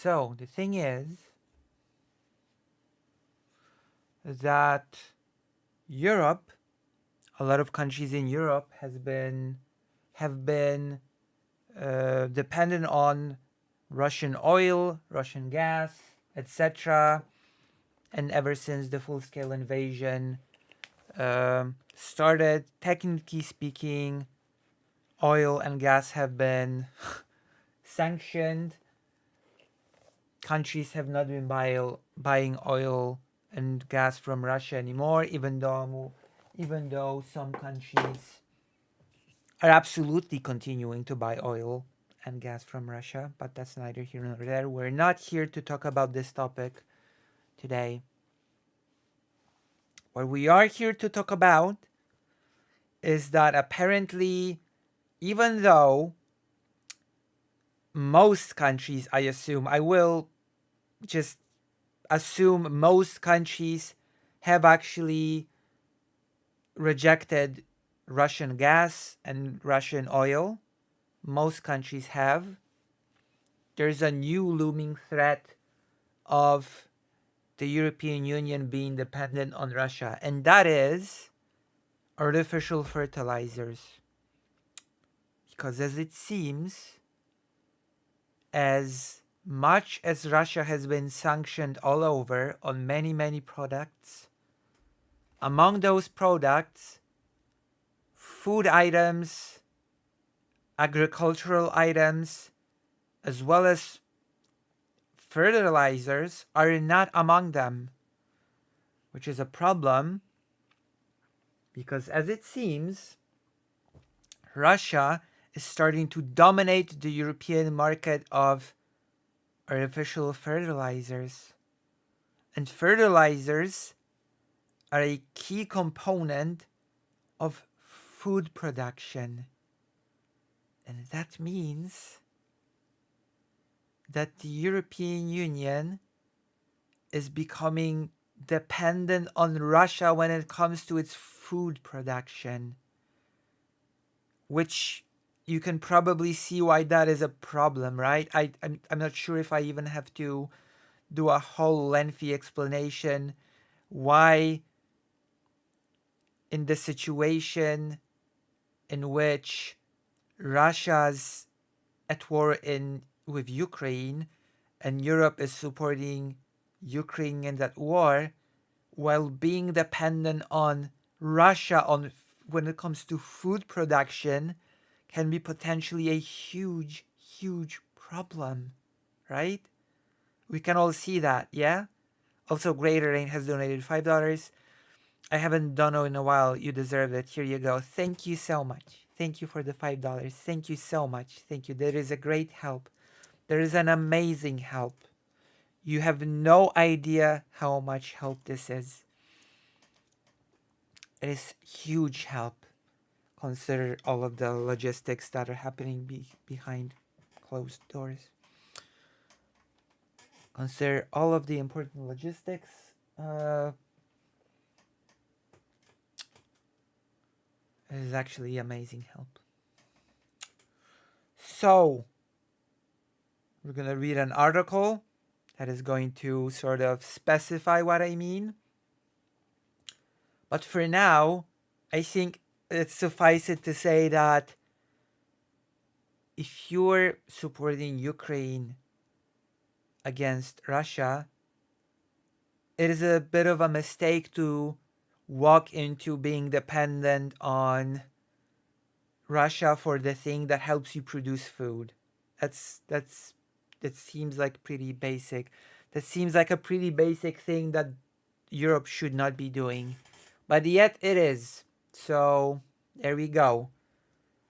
So the thing is that Europe, a lot of countries in Europe have been dependent on Russian oil, Russian gas, etc. And ever since the full-scale invasion started, technically speaking, oil and gas have been sanctioned. Countries have not been buying oil and gas from Russia anymore, even though some countries are absolutely continuing to buy oil and gas from Russia, but that's neither here nor there. We're not here to talk about this topic today. What we are here to talk about is that apparently, even though most countries, I will just assume most countries have actually rejected Russian gas and Russian oil. Most countries have. There's a new looming threat of the European Union being dependent on Russia, and that is artificial fertilizers. Because as it seems, as much as Russia has been sanctioned all over on many, many products, among those products, food items, agricultural items, as well as fertilizers are not among them, which is a problem because as it seems, Russia is starting to dominate the European market of artificial fertilizers. And fertilizers are a key component of food production. And that means that the European Union is becoming dependent on Russia when it comes to its food production, which you can probably see why that is a problem, right? I'm not sure if I even have to do a whole lengthy explanation why in the situation in which Russia's at war with Ukraine and Europe is supporting Ukraine in that war while being dependent on Russia on when it comes to food production can be potentially a huge, huge problem, right? We can all see that, yeah? Also, Greater Rain has donated $5. I haven't done it in a while. You deserve it. Here you go. Thank you so much. Thank you for the $5. Thank you so much. Thank you. That is a great help. There is an amazing help. You have no idea how much help this is. It is huge help. Consider all of the logistics that are happening behind closed doors. Consider all of the important logistics. It is actually amazing help. So, we're going to read an article that is going to sort of specify what I mean. But for now, I think it's suffice it to say that if you're supporting Ukraine against Russia, it is a bit of a mistake to walk into being dependent on Russia for the thing that helps you produce food. That seems like pretty basic. That seems like a pretty basic thing that Europe should not be doing. But yet it is. So there we go.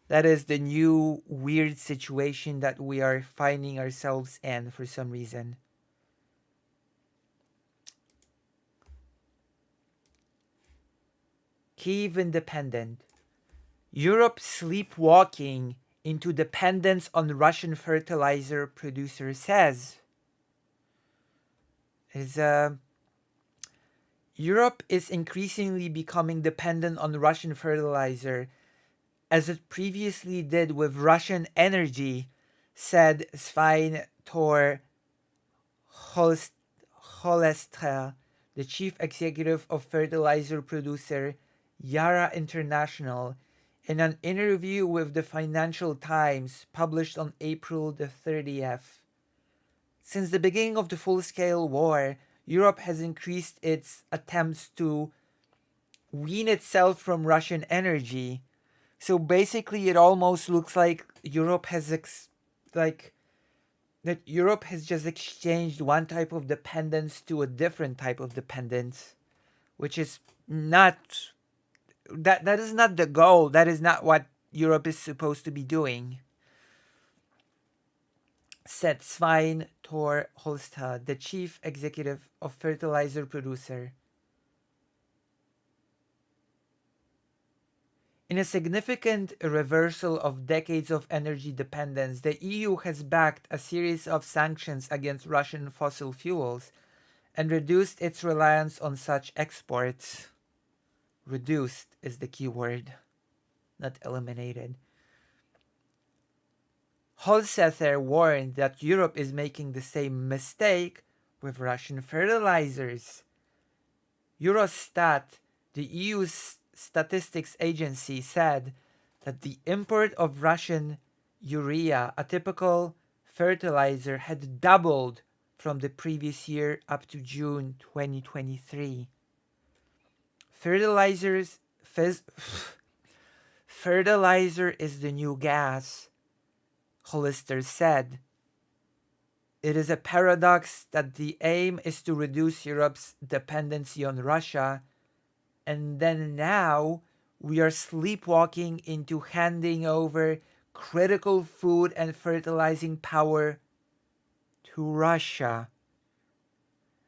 That is the new weird situation that we are finding ourselves in for some reason. Kyiv independent. Europe sleepwalking into dependence on Russian fertilizer producer says. Europe is increasingly becoming dependent on Russian fertilizer as it previously did with Russian energy, said Svein Tor Holst- Holestra, the chief executive of fertilizer producer Yara International, in an interview with the Financial Times published on April the 30th. Since the beginning of the full-scale war, Europe has increased its attempts to wean itself from Russian energy. So basically, it almost looks like Europe has like that Europe has just exchanged one type of dependence to a different type of dependence, which is not that is not the goal. That is not what Europe is supposed to be doing, said Svein Tor Holstad, the chief executive of fertilizer producer. In a significant reversal of decades of energy dependence, the EU has backed a series of sanctions against Russian fossil fuels and reduced its reliance on such exports. Reduced is the key word, not eliminated. Holsether warned that Europe is making the same mistake with Russian fertilizers. Eurostat, the EU's statistics agency, said that the import of Russian urea, a typical fertilizer, had doubled from the previous year up to June 2023. Fertilizers, fertilizer is the new gas, Hollister said. It is a paradox that the aim is to reduce Europe's dependency on Russia, and then now we are sleepwalking into handing over critical food and fertilizing power to Russia,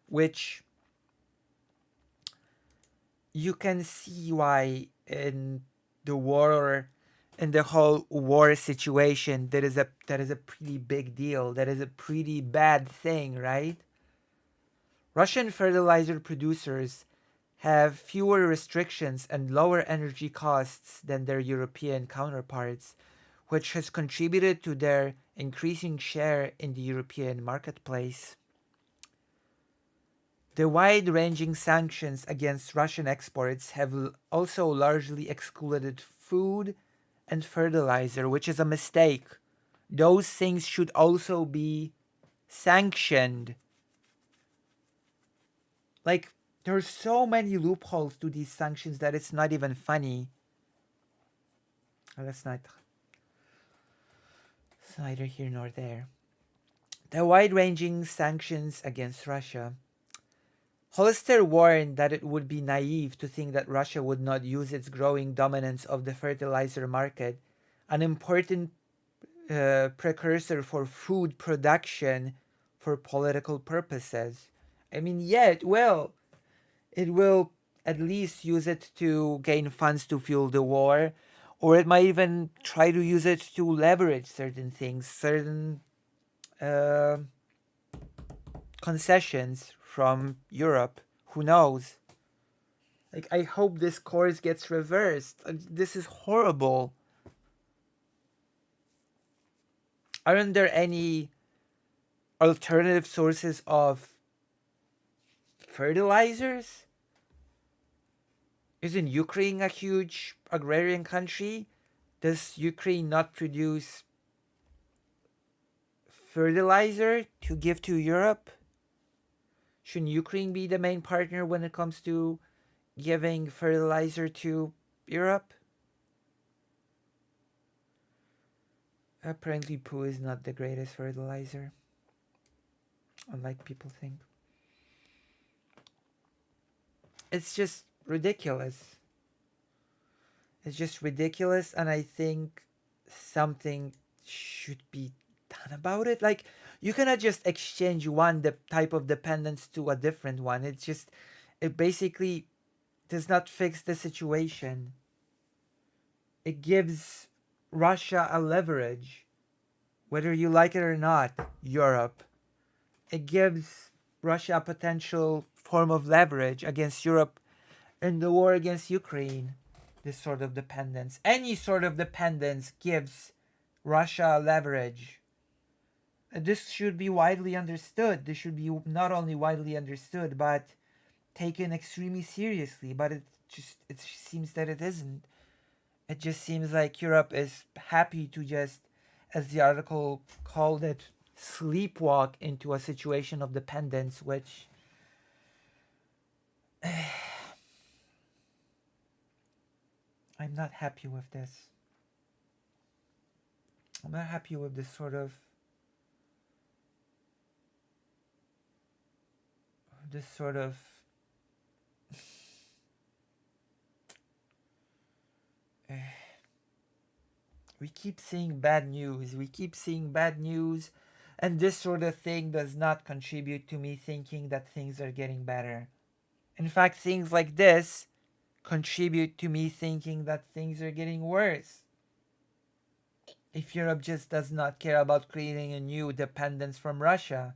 which you can see why in the war, in the whole war situation, that is a pretty big deal. That is a pretty bad thing, right? Russian fertilizer producers have fewer restrictions and lower energy costs than their European counterparts, which has contributed to their increasing share in the European marketplace. The wide-ranging sanctions against Russian exports have also largely excluded food and fertilizer, which is a mistake. Those things should also be sanctioned. Like, there's so many loopholes to these sanctions that it's not even funny. That's not. It's neither here nor there. The wide-ranging sanctions against Russia. Hollister warned that it would be naive to think that Russia would not use its growing dominance of the fertilizer market, an important precursor for food production, for political purposes. I mean, yeah, it will. It will at least use it to gain funds to fuel the war, or it might even try to use it to leverage certain things, certain concessions from Europe. Who knows? Like, I hope this course gets reversed. This is horrible. Aren't there any alternative sources of fertilizers? Isn't Ukraine a huge agrarian country? Does Ukraine not produce fertilizer to give to Europe? Shouldn't Ukraine be the main partner when it comes to giving fertilizer to Europe? Apparently poo is not the greatest fertilizer, unlike people think. It's just ridiculous. It's just ridiculous, and I think something should be done about it. Like, you cannot just exchange one type of dependence to a different one. It basically does not fix the situation. It gives Russia a leverage, whether you like it or not, Europe. It gives Russia a potential form of leverage against Europe in the war against Ukraine. This sort of dependence, any sort of dependence, gives Russia leverage. This should be widely understood. This should be not only widely understood, but taken extremely seriously. But it seems that it isn't. It just seems like Europe is happy to just, as the article called it, sleepwalk into a situation of dependence, which I'm not happy with this. I'm not happy with this sort of this sort of we keep seeing bad news. We keep seeing bad news, and this sort of thing does not contribute to me thinking that things are getting better. In fact, things like this contribute to me thinking that things are getting worse. If Europe just does not care about creating a new dependence from Russia.